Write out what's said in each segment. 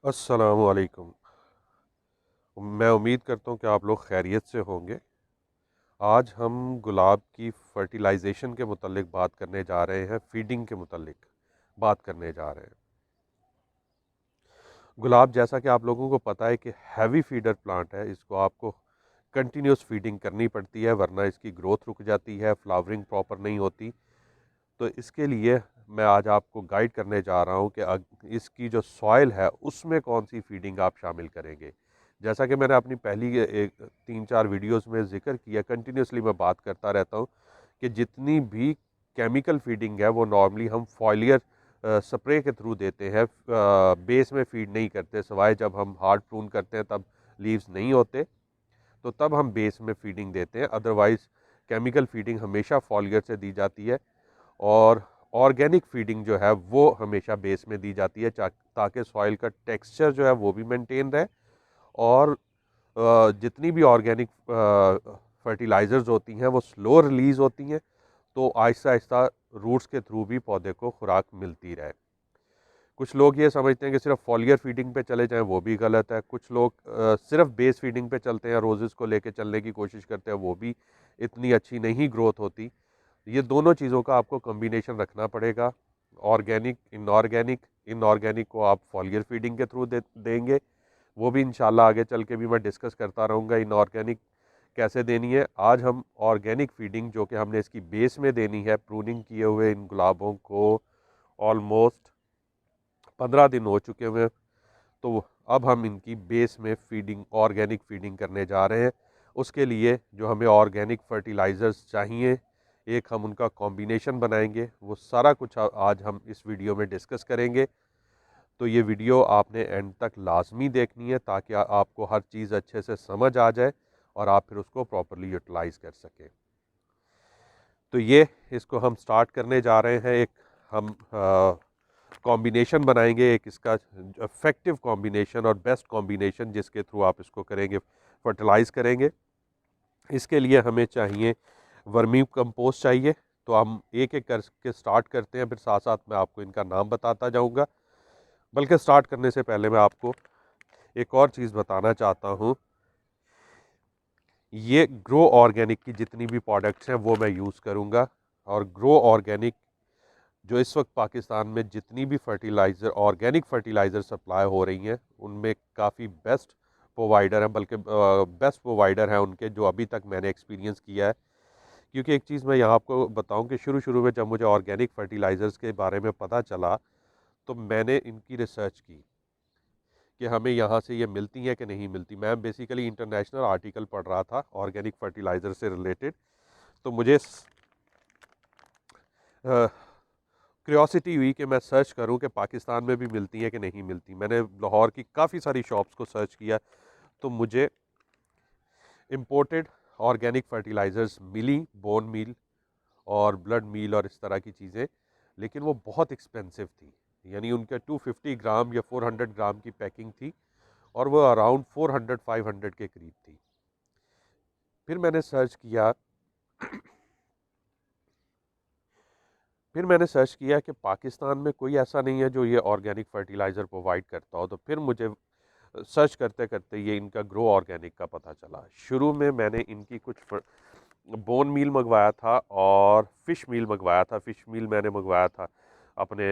अस्सलामुअलैकुम। मैं उम्मीद करता हूँ कि आप लोग खैरियत से होंगे। आज हम गुलाब की फर्टिलाइज़ेशन के मुतल्लिक बात करने जा रहे हैं, फीडिंग के मुतल्लिक बात करने जा रहे हैं। गुलाब, जैसा कि आप लोगों को पता है कि हैवी फीडर प्लांट है, इसको आपको कंटिन्यूस फीडिंग करनी पड़ती है, वरना इसकी ग्रोथ रुक जाती है, फ्लावरिंग प्रॉपर नहीं होती। तो इसके लिए मैं आज आपको गाइड करने जा रहा हूँ कि इसकी जो सॉइल है उसमें कौन सी फीडिंग आप शामिल करेंगे। जैसा कि मैंने अपनी पहली एक 3-4 वीडियोस में जिक्र किया, कंटिन्यूसली मैं बात करता रहता हूँ कि जितनी भी केमिकल फीडिंग है वो नॉर्मली हम फॉलियर स्प्रे के थ्रू देते हैं, बेस में फीड नहीं करते, सिवाय जब हम हार्ड प्रून करते हैं तब लीव्स नहीं होते तो तब हम बेस में फीडिंग देते हैं। अदरवाइज़ केमिकल फीडिंग हमेशा फॉलियर से दी जाती है और ऑर्गेनिक फीडिंग जो है वो हमेशा बेस में दी जाती है, ताकि सॉइल का टेक्सचर जो है वो भी मेंटेन रहे और जितनी भी ऑर्गेनिक फर्टिलाइज़र्स होती हैं वो स्लो रिलीज़ होती हैं, तो आहिस्ता आहिस्ता रूट्स के थ्रू भी पौधे को खुराक मिलती रहे। कुछ लोग ये समझते हैं कि सिर्फ फॉलियर फीडिंग पे चले जाएं, वो भी गलत है। कुछ लोग सिर्फ बेस फीडिंग पे चलते हैं, रोजेस को लेके चलने की कोशिश करते हैं, वो भी इतनी अच्छी नहीं ग्रोथ होती। ये दोनों चीज़ों का आपको कॉम्बिनेशन रखना पड़ेगा। ऑर्गेनिक, इनऑर्गेनिक, इनऑर्गेनिक को आप फॉलियर फीडिंग के थ्रू देंगे, वो भी इंशाल्लाह आगे चल के भी मैं डिस्कस करता रहूँगा इनऑर्गेनिक कैसे देनी है। आज हम ऑर्गेनिक फीडिंग जो कि हमने इसकी बेस में देनी है, प्रूनिंग किए हुए इन गुलाबों को ऑलमोस्ट 15 दिन हो चुके हुए, तो अब हम इनकी बेस में फीडिंग, ऑर्गेनिक फीडिंग करने जा रहे हैं। उसके लिए जो हमें ऑर्गेनिक फर्टिलाइज़र्स चाहिए, एक हम उनका कॉम्बिनेशन बनाएंगे, वो सारा कुछ आज हम इस वीडियो में डिस्कस करेंगे। तो ये वीडियो आपने एंड तक लाजमी देखनी है, ताकि आपको हर चीज़ अच्छे से समझ आ जाए और आप फिर उसको प्रॉपरली यूटिलाइज़ कर सकें। तो ये इसको हम स्टार्ट करने जा रहे हैं। एक हम कॉम्बिनेशन बनाएंगे, एक इसका इफेक्टिव कॉम्बिनेशन और बेस्ट कॉम्बिनेशन जिसके थ्रू आप इसको करेंगे, फर्टिलाइज़ करेंगे। इसके लिए हमें चाहिए वर्मी कंपोस्ट चाहिए। तो हम एक एक करके स्टार्ट करते हैं, फिर साथ साथ मैं आपको इनका नाम बताता जाऊंगा। बल्कि स्टार्ट करने से पहले मैं आपको एक और चीज़ बताना चाहता हूँ। ये ग्रो ऑर्गेनिक की जितनी भी प्रोडक्ट्स हैं वो मैं यूज़ करूँगा, और ग्रो ऑर्गेनिक जो इस वक्त पाकिस्तान में जितनी भी फर्टिलाइज़र, ऑर्गेनिक फर्टिलाइज़र सप्लाई हो रही हैं, उनमें काफ़ी बेस्ट प्रोवाइडर हैं, बल्कि बेस्ट प्रोवाइडर हैं उनके जो अभी तक मैंने एक्सपीरियंस किया है। क्योंकि एक चीज़ मैं यहाँ आपको बताऊं कि शुरू शुरू में जब मुझे ऑर्गेनिक फर्टिलाइज़र्स के बारे में पता चला, तो मैंने इनकी रिसर्च की कि हमें यहाँ से ये मिलती हैं कि नहीं मिलती। मैं बेसिकली इंटरनेशनल आर्टिकल पढ़ रहा था ऑर्गेनिक फर्टिलाइज़र से रिलेटेड, तो मुझे क्यूरियोसिटी हुई कि मैं सर्च करूं कि पाकिस्तान में भी मिलती हैं कि नहीं मिलती। मैंने लाहौर की काफ़ी सारी शॉप्स को सर्च किया, तो मुझे इम्पोर्टेड ऑर्गेनिक फर्टिलाइज़र्स मिली, बोन मील और ब्लड मील और इस तरह की चीज़ें, लेकिन वो बहुत एक्सपेंसिव थी। यानी उनके 250 ग्राम या 400 ग्राम की पैकिंग थी, और वो अराउंड 400-500 के करीब थी। फिर मैंने सर्च किया फिर मैंने सर्च किया कि पाकिस्तान में कोई ऐसा नहीं है जो ये ऑर्गेनिक फर्टिलाइज़र प्रोवाइड करता हो। तो फिर मुझे सर्च करते करते ये इनका ग्रो ऑर्गेनिक का पता चला। शुरू में मैंने इनकी कुछ बोन मील मंगवाया था और फिश मील मंगवाया था। फिश मील मैंने मंगवाया था अपने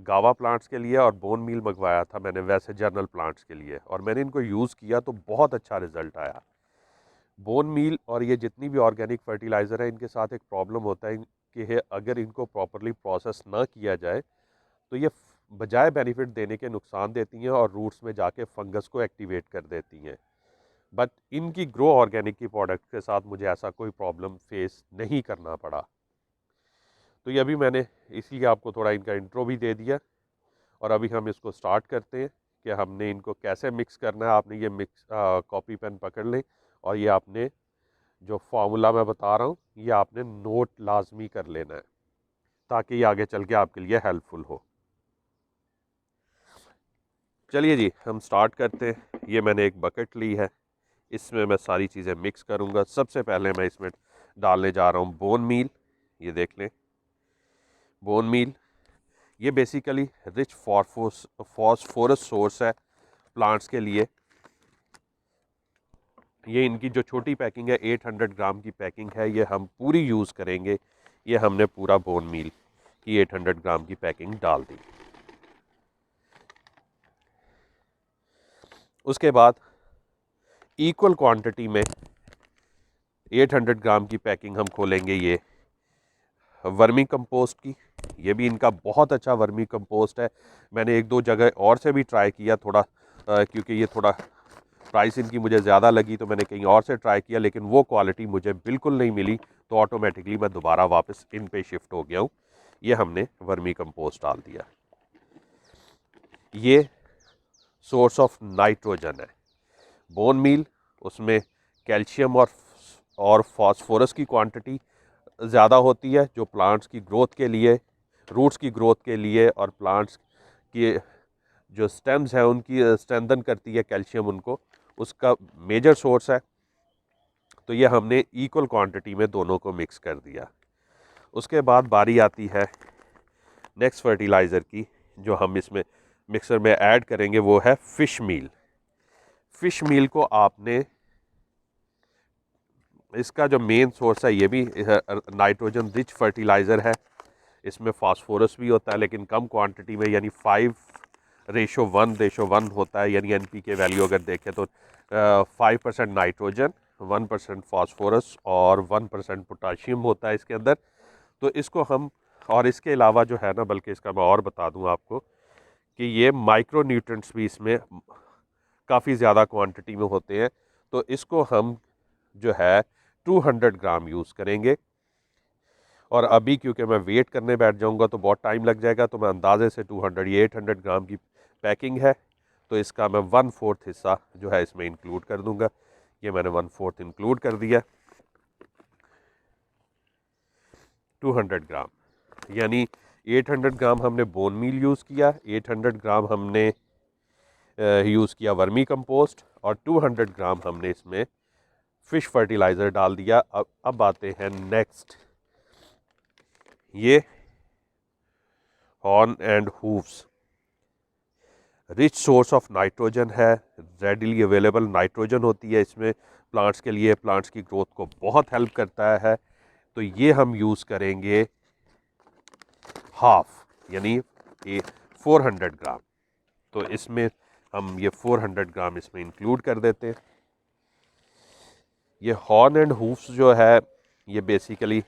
गावा प्लांट्स के लिए, और बोन मील मंगवाया था मैंने वैसे जर्नल प्लांट्स के लिए, और मैंने इनको यूज़ किया तो बहुत अच्छा रिजल्ट आया। बोन मील और ये जितनी भी ऑर्गेनिक फर्टिलाइज़र है, इनके साथ एक प्रॉब्लम होता है कि अगर इनको प्रॉपरली प्रोसेस ना किया जाए तो ये बजाय बेनिफिट देने के नुकसान देती हैं और रूट्स में जाके फंगस को एक्टिवेट कर देती हैं। बट इनकी ग्रो ऑर्गेनिक की प्रोडक्ट के साथ मुझे ऐसा कोई प्रॉब्लम फेस नहीं करना पड़ा। तो ये अभी मैंने इसलिए आपको थोड़ा इनका इंट्रो भी दे दिया, और अभी हम इसको स्टार्ट करते हैं कि हमने इनको कैसे मिक्स करना है। आपने ये मिक्स कॉपी पेन पकड़ लें, और ये आपने जो फार्मूला मैं बता रहा हूँ ये आपने नोट लाजमी कर लेना है, ताकि ये आगे चल के आपके लिए हेल्पफुल हो। चलिए जी, हम स्टार्ट करते हैं। ये मैंने एक बकेट ली है, इसमें मैं सारी चीज़ें मिक्स करूँगा। सबसे पहले मैं इसमें डालने जा रहा हूँ बोन मील। ये देख लें, बोन मील ये बेसिकली रिच फॉस्फोरस सोर्स है, प्लांट्स के लिए। ये इनकी जो छोटी पैकिंग है 800 ग्राम की पैकिंग है, ये हम पूरी यूज़ करेंगे। ये हमने पूरा बोन मील की 800 ग्राम की पैकिंग डाल दी। उसके बाद इक्वल क्वांटिटी में 800 ग्राम की पैकिंग हम खोलेंगे ये वर्मी कंपोस्ट की। ये भी इनका बहुत अच्छा वर्मी कंपोस्ट है। मैंने एक दो जगह और से भी ट्राई किया थोड़ा, क्योंकि ये थोड़ा प्राइस इनकी मुझे ज़्यादा लगी तो मैंने कहीं और से ट्राई किया, लेकिन वो क्वालिटी मुझे बिल्कुल नहीं मिली, तो ऑटोमेटिकली मैं दोबारा वापस इन पे शिफ्ट हो गया हूँ। ये हमने वर्मी कंपोस्ट डाल दिया। ये सोर्स ऑफ नाइट्रोजन है। बोन मील, उसमें कैल्शियम और फास्फोरस की क्वांटिटी ज़्यादा होती है, जो प्लांट्स की ग्रोथ के लिए, रूट्स की ग्रोथ के लिए और प्लांट्स की जो स्टेम्स हैं उनकी स्ट्रेंथन करती है कैल्शियम उनको, उसका मेजर सोर्स है। तो ये हमने इक्वल क्वांटिटी में दोनों को मिक्स कर दिया। उसके बाद बारी आती है नेक्स्ट फर्टिलाइज़र की, जो हम इसमें मिक्सर में ऐड करेंगे, वो है फ़िश मील। फ़िश मील को आपने, इसका जो मेन सोर्स है ये भी नाइट्रोजन रिच फर्टिलाइज़र है। इसमें फास्फोरस भी होता है लेकिन कम क्वांटिटी में, यानी 5:1:1 होता है। यानी NPK वैल्यू अगर देखें तो 5% नाइट्रोजन, 1% फास्फोरस और 1% पोटाशियम होता है इसके अंदर। तो इसको हम, और इसके अलावा जो है ना, बल्कि इसका मैं और बता दूं आपको कि ये माइक्रो न्यूट्रेंट्स भी इसमें काफ़ी ज़्यादा क्वांटिटी में होते हैं। तो इसको हम जो है 200 ग्राम यूज़ करेंगे। और अभी क्योंकि मैं वेट करने बैठ जाऊंगा तो बहुत टाइम लग जाएगा, तो मैं अंदाजे से 200, ये 800 ग्राम की पैकिंग है, तो इसका मैं 1/4 हिस्सा जो है इसमें इंक्लूड कर दूंगा। ये मैंने 1/4 इंक्लूड कर दिया। 200 ग्राम, यानी 800 ग्राम हमने बोन मील यूज़ किया, 800 ग्राम हमने यूज़ किया वर्मी कंपोस्ट, और 200 ग्राम हमने इसमें फिश फर्टिलाइज़र डाल दिया। अब आते हैं नेक्स्ट, ये horn and hooves rich source of nitrogen है। रेडिली अवेलेबल नाइट्रोजन होती है इसमें प्लांट्स के लिए, प्लांट्स की ग्रोथ को बहुत हेल्प करता है। तो ये हम यूज़ करेंगे हाफ, यानी 400 ग्राम। तो इसमें हम ये 400 ग्राम इसमें इंक्लूड कर देते हैं। ये हॉर्न एंड हूव्स जो है, ये बेसिकली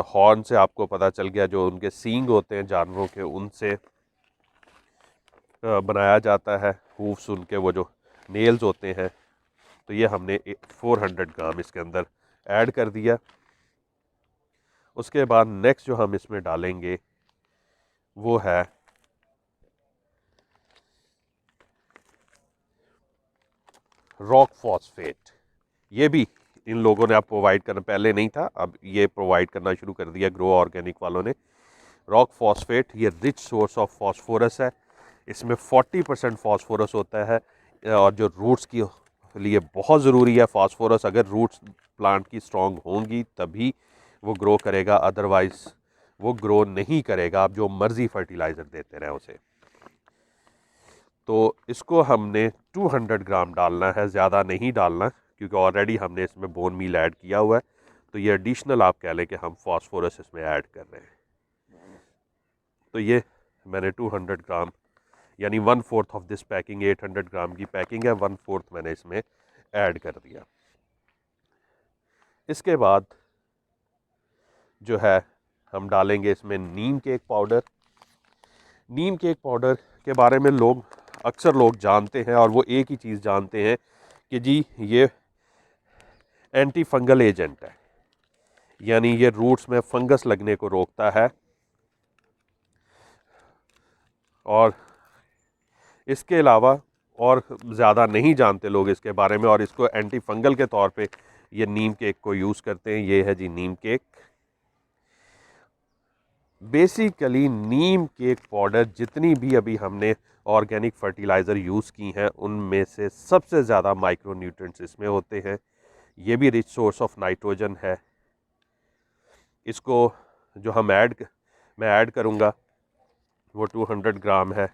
हॉर्न से आपको पता चल गया, जो उनके सींग होते हैं जानवरों के, उनसे बनाया जाता है। हूव्स उनके वो जो नेल्स होते हैं। तो ये हमने 400 ग्राम इसके अंदर ऐड कर दिया। उसके बाद नेक्स्ट जो हम इसमें डालेंगे वो है रॉक फॉस्फेट। ये भी इन लोगों ने अब प्रोवाइड करना, पहले नहीं था, अब ये प्रोवाइड करना शुरू कर दिया ग्रो ऑर्गेनिक वालों ने। रॉक फॉस्फेट ये रिच सोर्स ऑफ फॉस्फोरस है। इसमें 40% फॉस्फोरस होता है, और जो रूट्स की लिए बहुत ज़रूरी है फॉस्फोरस। अगर रूट्स प्लांट की स्ट्रॉन्ग होंगी तभी वो ग्रो करेगा, अदरवाइज वो ग्रो नहीं करेगा, आप जो मर्ज़ी फर्टिलाइज़र देते रहें उसे। तो इसको हमने 200 ग्राम डालना है, ज़्यादा नहीं डालना, क्योंकि ऑलरेडी हमने इसमें बोन मील ऐड किया हुआ है। तो ये एडिशनल आप कह लें कि हम फॉस्फोरस इसमें ऐड कर रहे हैं। तो ये मैंने 200 ग्राम, यानी 1/4 ऑफ दिस पैकिंग, 800 ग्राम की पैकिंग है, 1/4 मैंने इसमें ऐड कर दिया। इसके बाद जो है हम डालेंगे इसमें नीम केक पाउडर। नीम केक पाउडर के बारे में अक्सर लोग जानते हैं, और वो एक ही चीज़ जानते हैं कि जी ये एंटी फंगल एजेंट है, यानी ये रूट्स में फंगस लगने को रोकता है। और इसके अलावा और ज़्यादा नहीं जानते लोग इसके बारे में, और इसको एंटी फंगल के तौर पे ये नीम केक को यूज़ करते हैं। ये है जी नीम केक। बेसिकली नीम केक पाउडर जितनी भी अभी हमने ऑर्गेनिक फर्टिलाइज़र यूज़ की हैं, उनमें से सबसे ज़्यादा माइक्रो न्यूट्रिएंट्स इसमें होते हैं। ये भी रिच सोर्स ऑफ नाइट्रोजन है। इसको जो मैं ऐड करूँगा वो 200 ग्राम है।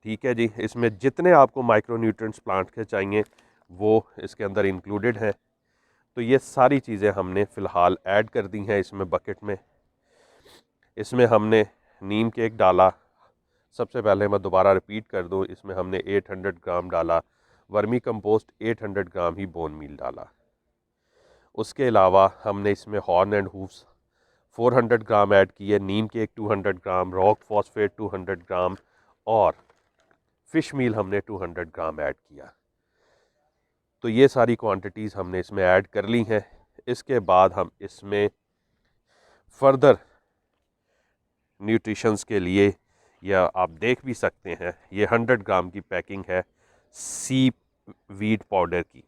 ठीक है जी। इसमें जितने आपको माइक्रोन्यूट्रिएंट्स प्लांट के चाहिए वो इसके अंदर इंक्लूडेड है। तो ये सारी चीज़ें हमने फ़िलहाल ऐड कर दी हैं इसमें बकेट में। इसमें हमने नीम केक डाला। सबसे पहले मैं दोबारा रिपीट कर दूं, इसमें हमने 800 ग्राम डाला वर्मी कंपोस्ट, 800 ग्राम ही बोन मील डाला। उसके अलावा हमने इसमें horn and hooves 400 gram add किए, नीम केक 200 ग्राम, रॉक फॉस्फेट 200 ग्राम और फिश मील हमने 200 ग्राम ऐड किया। तो ये सारी क्वांटिटीज़ हमने इसमें ऐड कर ली हैं। इसके बाद हम इसमें फर्दर न्यूट्रिशंस के लिए, या आप देख भी सकते हैं, ये 100 ग्राम की पैकिंग है सी वीट पाउडर की।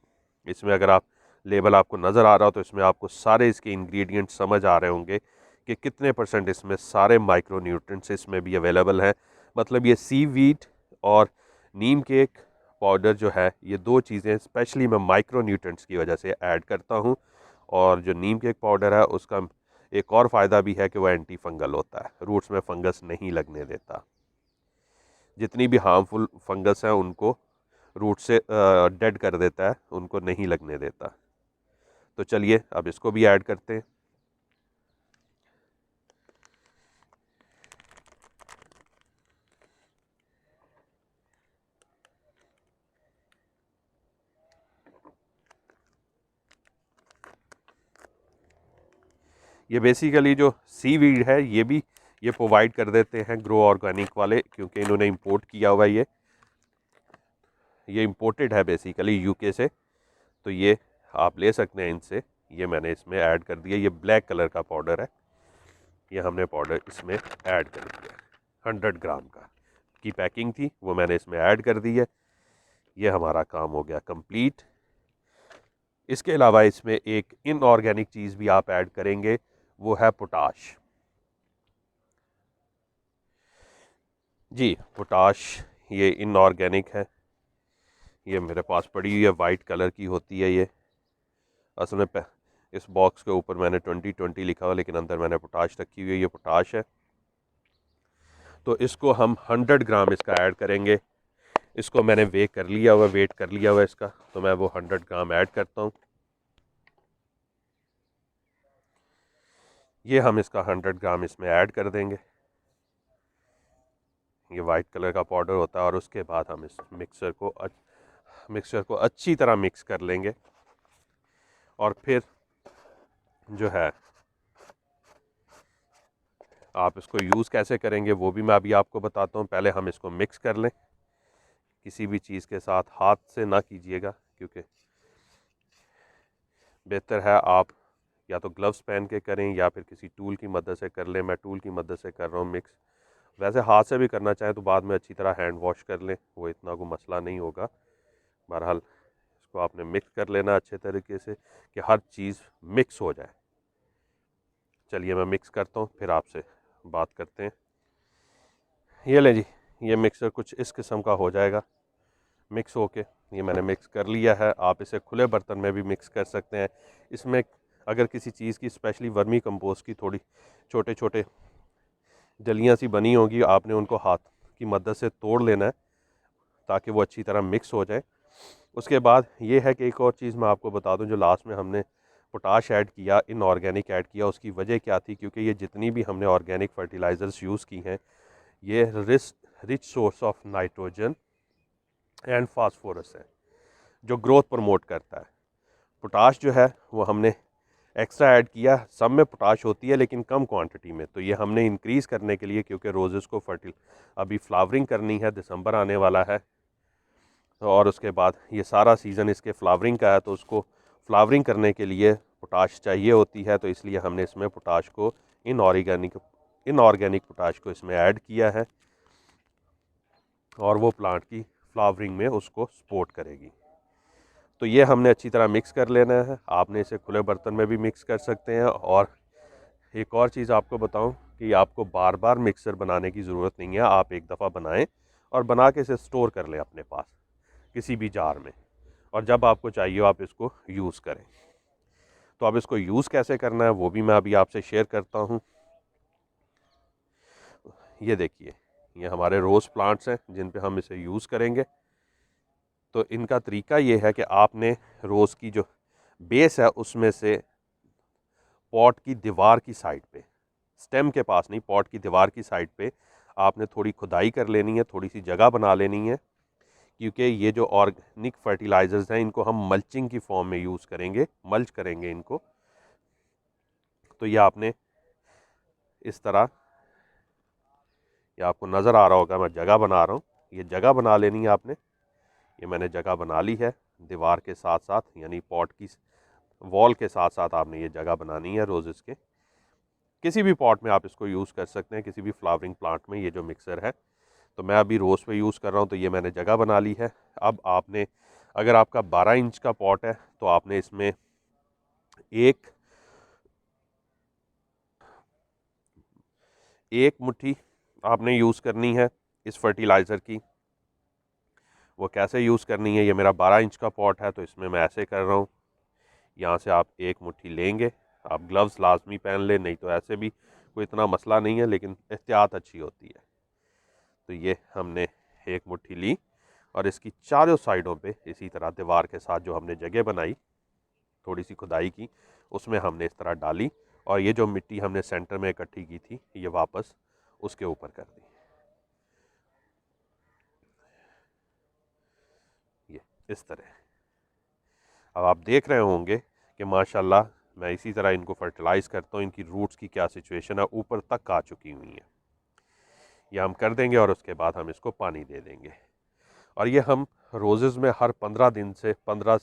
इसमें अगर आप लेबल आपको नज़र आ रहा हो तो इसमें आपको सारे इसके इंग्रेडिएंट समझ आ रहे होंगे कि कितने परसेंट इसमें सारे माइक्रो न्यूट्रिएंट्स इसमें भी अवेलेबल हैं। मतलब ये सी वीट और नीम केक पाउडर जो है, ये दो चीज़ें स्पेशली मैं माइक्रो न्यूट्रिएंट्स की वजह से ऐड करता हूँ। और जो नीम केक पाउडर है उसका एक और फ़ायदा भी है कि वह एंटी फंगल होता है, रूट्स में फंगस नहीं लगने देता। जितनी भी हार्मफुल फंगस है उनको रूट से डेड कर देता है, उनको नहीं लगने देता। तो चलिए अब इसको भी ऐड करते हैं। ये बेसिकली जो सी वीड है ये प्रोवाइड कर देते हैं ग्रो ऑर्गेनिक वाले, क्योंकि इन्होंने इंपोर्ट किया हुआ है। ये इंपोर्टेड है बेसिकली यूके से। तो ये आप ले सकते हैं इनसे। ये मैंने इसमें ऐड कर दिया। ये ब्लैक कलर का पाउडर है, ये हमने पाउडर इसमें ऐड कर दिया। 100 ग्राम का की पैकिंग थी, वो मैंने इसमें ऐड कर दी है। ये हमारा काम हो गया कंप्लीट। इसके अलावा इसमें एक इनऑर्गेनिक चीज़ भी आप ऐड करेंगे, वो है पोटाश। जी पोटाश ये इनऑर्गेनिक है। ये मेरे पास पड़ी हुई है, वाइट कलर की होती है ये। असल में इस बॉक्स के ऊपर मैंने 2020 लिखा हुआ, लेकिन अंदर मैंने पोटाश रखी हुई है। ये पोटाश है। तो इसको हम 100 ग्राम इसका ऐड करेंगे। इसको मैंने वेट कर लिया हुआ इसका, तो मैं वो 100 ग्राम ऐड करता हूँ। ये हम इसका 100 ग्राम इसमें ऐड कर देंगे। ये वाइट कलर का पाउडर होता है। और उसके बाद हम इस मिक्सचर को अच्छी तरह मिक्स कर लेंगे। और फिर जो है आप इसको यूज़ कैसे करेंगे वो भी मैं अभी आपको बताता हूँ। पहले हम इसको मिक्स कर लें। किसी भी चीज़ के साथ हाथ से ना कीजिएगा, क्योंकि बेहतर है आप या तो ग्लव्स पहन के करें या फिर किसी टूल की मदद से कर लें। मैं टूल की मदद से कर रहा हूँ मिक्स। वैसे हाथ से भी करना चाहें तो बाद में अच्छी तरह हैंड वॉश कर लें, वो इतना कोई मसला नहीं होगा। बहरहाल इसको आपने मिक्स कर लेना अच्छे तरीके से कि हर चीज़ मिक्स हो जाए। चलिए मैं मिक्स करता हूँ, फिर आपसे बात करते हैं। ये ले जी, ये मिक्सर कुछ इस किस्म का हो जाएगा मिक्स होके। ये मैंने मिक्स कर लिया है। आप इसे खुले बर्तन में भी मिक्स कर सकते हैं। इसमें अगर किसी चीज़ की, स्पेशली वर्मी कंपोस्ट की, थोड़ी छोटे छोटे जलियाँ सी बनी होगी, आपने उनको हाथ की मदद से तोड़ लेना है ताकि वो अच्छी तरह मिक्स हो जाए। उसके बाद ये है कि एक और चीज़ मैं आपको बता दूं, जो लास्ट में हमने पोटाश ऐड किया, इनऑर्गेनिक ऐड किया, उसकी वजह क्या थी? क्योंकि ये जितनी भी हमने ऑर्गेनिक फर्टिलाइज़र्स यूज़ की हैं, ये rich source of nitrogen and phosphorus है जो ग्रोथ प्रमोट करता है। पोटाश जो है वो हमने एक्स्ट्रा ऐड किया। सब में पोटाश होती है लेकिन कम क्वांटिटी में। तो ये हमने इंक्रीज़ करने के लिए, क्योंकि रोज़ेस को अभी फ्लावरिंग करनी है, दिसंबर आने वाला है और उसके बाद ये सारा सीज़न इसके फ्लावरिंग का है, तो उसको फ्लावरिंग करने के लिए पोटाश चाहिए होती है। तो इसलिए हमने इसमें पोटाश को इनऑर्गेनिक पोटाश को इसमें ऐड किया है और वो प्लांट की फ्लावरिंग में उसको सपोर्ट करेगी। तो ये हमने अच्छी तरह मिक्स कर लेना है। आपने इसे खुले बर्तन में भी मिक्स कर सकते हैं। और एक और चीज़ आपको बताऊं कि आपको बार बार मिक्सर बनाने की ज़रूरत नहीं है। आप एक दफ़ा बनाएं और बना के इसे स्टोर कर लें अपने पास किसी भी जार में, और जब आपको चाहिए आप इसको यूज़ करें। तो अब इसको यूज़ कैसे करना है वो भी मैं अभी आपसे शेयर करता हूँ। ये देखिए, ये हमारे रोज़ प्लांट्स हैं जिन पे हम इसे यूज़ करेंगे। तो इनका तरीका ये है कि आपने रोज़ की जो बेस है उसमें से पॉट की दीवार की साइड पे, स्टेम के पास नहीं, पॉट की दीवार की साइड पे आपने थोड़ी खुदाई कर लेनी है, थोड़ी सी जगह बना लेनी है, क्योंकि ये जो ऑर्गेनिक फर्टिलाइजर्स हैं इनको हम मल्चिंग की फॉर्म में यूज़ करेंगे, मल्च करेंगे इनको। तो ये आपने इस तरह, ये आपको नज़र आ रहा होगा मैं जगह बना रहा हूँ, ये जगह बना लेनी है आपने। ये मैंने जगह बना ली है दीवार के साथ साथ, यानी पॉट की वॉल के साथ साथ आपने ये जगह बनानी है रोज़ेस के। किसी भी पॉट में आप इसको यूज़ कर सकते हैं, किसी भी फ्लावरिंग प्लांट में ये जो मिक्सर है। तो मैं अभी रोज़ पे यूज़ कर रहा हूँ, तो ये मैंने जगह बना ली है। अब आपने, अगर आपका 12 इंच का पॉट है तो आपने इसमें एक मुट्ठी आपने यूज़ करनी है इस फर्टिलाइज़र की। वो कैसे यूज़ करनी है, ये मेरा 12 इंच का पॉट है तो इसमें मैं ऐसे कर रहा हूँ। यहाँ से आप एक मुट्ठी लेंगे, आप ग्लव्स लाजमी पहन लें, नहीं तो ऐसे भी कोई इतना मसला नहीं है, लेकिन एहतियात अच्छी होती है। तो ये हमने एक मुट्ठी ली और इसकी चारों साइडों पे इसी तरह दीवार के साथ जो हमने जगह बनाई, थोड़ी सी खुदाई की, उसमें हमने इस तरह डाली और ये जो मिट्टी हमने सेंटर में इकट्ठी की थी ये वापस उसके ऊपर कर दी। ये इस तरह अब आप देख रहे होंगे कि माशाल्लाह मैं इसी तरह इनको फर्टिलाइज़ करता हूँ, इनकी रूट्स की क्या सिचुएशन है, ऊपर तक आ चुकी हुई हैं। ये हम कर देंगे और उसके बाद हम इसको पानी दे देंगे। और ये हम रोज़ेज़ में हर 15 दिन से 15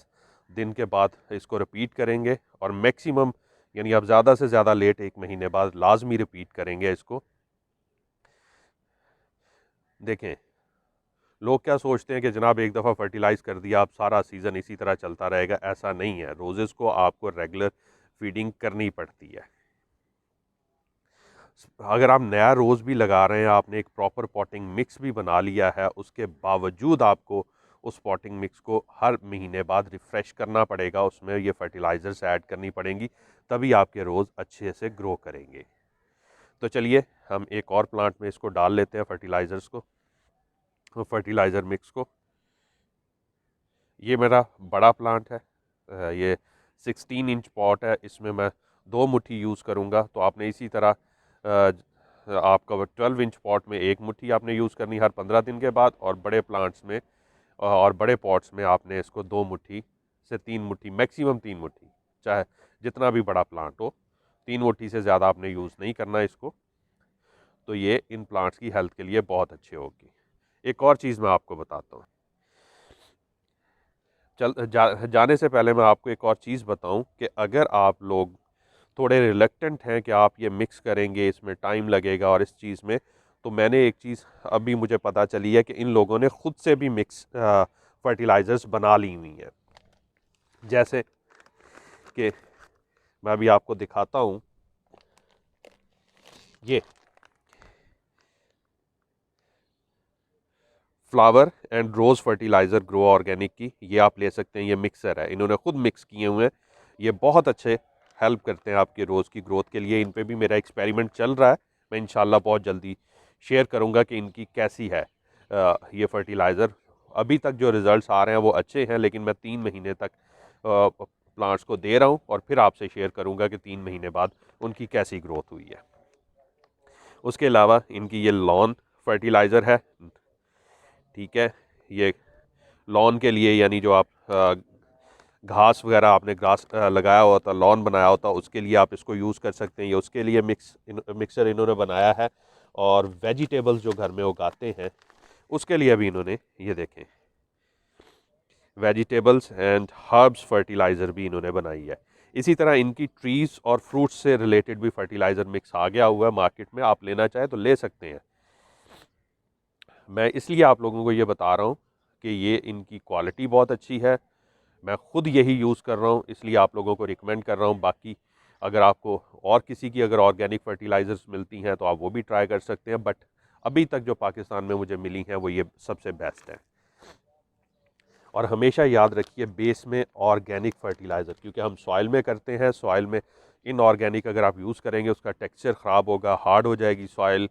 दिन के बाद इसको रिपीट करेंगे और मैक्सिमम, यानी आप ज़्यादा से ज़्यादा लेट 1 महीने बाद लाजमी रिपीट करेंगे इसको। देखें, लोग क्या सोचते हैं कि जनाब एक दफ़ा फर्टिलाइज़ कर दिया आप सारा सीज़न इसी तरह चलता रहेगा, ऐसा नहीं है। रोज़ेज़ को आपको रेगुलर फीडिंग करनी पड़ती है। अगर आप नया रोज़ भी लगा रहे हैं, आपने एक प्रॉपर पॉटिंग मिक्स भी बना लिया है, उसके बावजूद आपको उस पॉटिंग मिक्स को हर महीने बाद रिफ़्रेश करना पड़ेगा, उसमें ये फर्टिलाइज़र्स ऐड करनी पड़ेंगी, तभी आपके रोज़ अच्छे से ग्रो करेंगे। तो चलिए हम एक और प्लांट में इसको डाल लेते हैं फर्टिलाइज़र्स को, फर्टिलाइज़र मिक्स को। ये मेरा बड़ा प्लांट है, ये 16 इंच पॉट है, इसमें मैं 2 मुट्ठी यूज़ करूँगा। तो आपने इसी तरह आपका 12 इंच पॉट में 1 मुट्ठी आपने यूज़ करनी हर 15 दिन के बाद, और बड़े प्लांट्स में और बड़े पॉट्स में आपने इसको 2 मुट्ठी से 3 मुट्ठी, मैक्सिमम 3 मुट्ठी, चाहे जितना भी बड़ा प्लांट हो, 3 मुट्ठी से ज़्यादा आपने यूज़ नहीं करना इसको। तो ये इन प्लांट्स की हेल्थ के लिए बहुत अच्छी होगी। एक और चीज़ मैं आपको बताता हूँ, जाने से पहले मैं आपको एक और चीज़ बताऊं कि अगर आप लोग थोड़े रिलक्टेंट हैं कि आप ये मिक्स करेंगे, इसमें टाइम लगेगा और इस चीज़ में, तो मैंने एक चीज़ अभी मुझे पता चली है कि इन लोगों ने ख़ुद से भी मिक्स फर्टिलाइज़र्स बना ली हुई हैं। जैसे कि मैं अभी आपको दिखाता हूँ, ये flower and rose fertilizer grow organic की ये आप ले सकते हैं। ये मिक्सर है, इन्होंने ख़ुद मिक्स किए हुए हैं, ये बहुत अच्छे हेल्प करते हैं आपके रोज़ की ग्रोथ के लिए। इन पे भी मेरा एक्सपेरिमेंट चल रहा है, मैं इंशाल्लाह बहुत जल्दी शेयर करूंगा कि इनकी कैसी है ये फर्टिलाइज़र। अभी तक जो रिज़ल्ट्स आ रहे हैं वो अच्छे हैं, लेकिन मैं 3 महीने तक प्लांट्स को दे रहा हूँ और फिर आपसे शेयर करूँगा कि 3 महीने बाद उनकी कैसी ग्रोथ हुई है। उसके अलावा इनकी ये लॉन फर्टिलाइज़र है, ठीक है। ये लॉन के लिए, यानी जो आप घास वगैरह आपने घास लगाया हुआ था, लॉन बनाया होता, उसके लिए आप इसको यूज़ कर सकते हैं। ये उसके लिए मिक्सर इन्होंने बनाया है। और वेजिटेबल्स जो घर में उगाते हैं उसके लिए भी इन्होंने, ये देखें, वेजिटेबल्स एंड हर्ब्स फर्टिलाइज़र भी इन्होंने बनाई है। इसी तरह इनकी ट्रीज़ और फ्रूट्स से रिलेटेड भी फर्टिलाइज़र मिक्स आ गया हुआ है मार्केट में, आप लेना चाहें तो ले सकते हैं। मैं इसलिए आप लोगों को ये बता रहा हूँ कि ये इनकी क्वालिटी बहुत अच्छी है, मैं ख़ुद यही यूज़ कर रहा हूँ, इसलिए आप लोगों को रिकमेंड कर रहा हूँ। बाकी अगर आपको और किसी की अगर ऑर्गेनिक फर्टिलाइज़र्स मिलती हैं तो आप वो भी ट्राई कर सकते हैं, बट अभी तक जो पाकिस्तान में मुझे मिली हैं वो ये सबसे बेस्ट है। और हमेशा याद रखिए बेस में ऑर्गेनिक फर्टिलाइज़र, क्योंकि हम सॉइल में करते हैं, सॉइल में इनऑर्गेनिक अगर आप यूज़ करेंगे उसका टेक्सचर ख़राब होगा, हार्ड हो जाएगी सॉइल,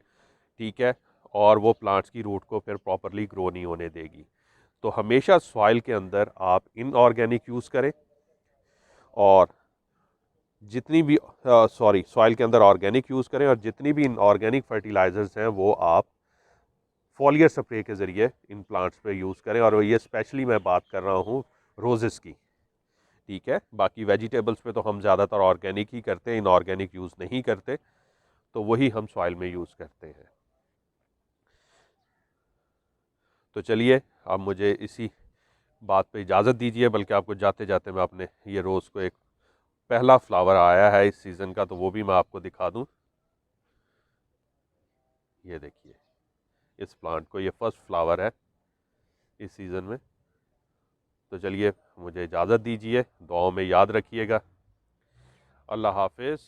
ठीक है। और वो प्लांट्स की रूट को फिर प्रॉपरली ग्रो नहीं होने देगी। तो हमेशा सॉइल के अंदर आप इनऑर्गेनिक यूज़ करें, और जितनी भी सॉइल के अंदर ऑर्गेनिक यूज़ करें, और जितनी भी इनऑर्गेनिक फर्टिलाइजर्स हैं वो आप फॉलियर स्प्रे के ज़रिए इन प्लांट्स पे यूज़ करें। और ये स्पेशली मैं बात कर रहा हूँ रोजेस की, ठीक है। बाकी वेजिटेबल्स पे तो हम ज़्यादातर ऑर्गेनिक ही करते हैं, इनऑर्गेनिक यूज़ नहीं करते, तो वही हम सॉइल में यूज़ करते हैं। तो चलिए अब मुझे इसी बात पे इजाज़त दीजिए, बल्कि आपको जाते जाते मैं अपने ये रोज़ को एक पहला फ्लावर आया है इस सीज़न का, तो वो भी मैं आपको दिखा दूं। ये देखिए, इस प्लांट को ये फर्स्ट फ्लावर है इस सीज़न में। तो चलिए मुझे इजाज़त दीजिए, दुआओं में याद रखिएगा। अल्लाह हाफिज़।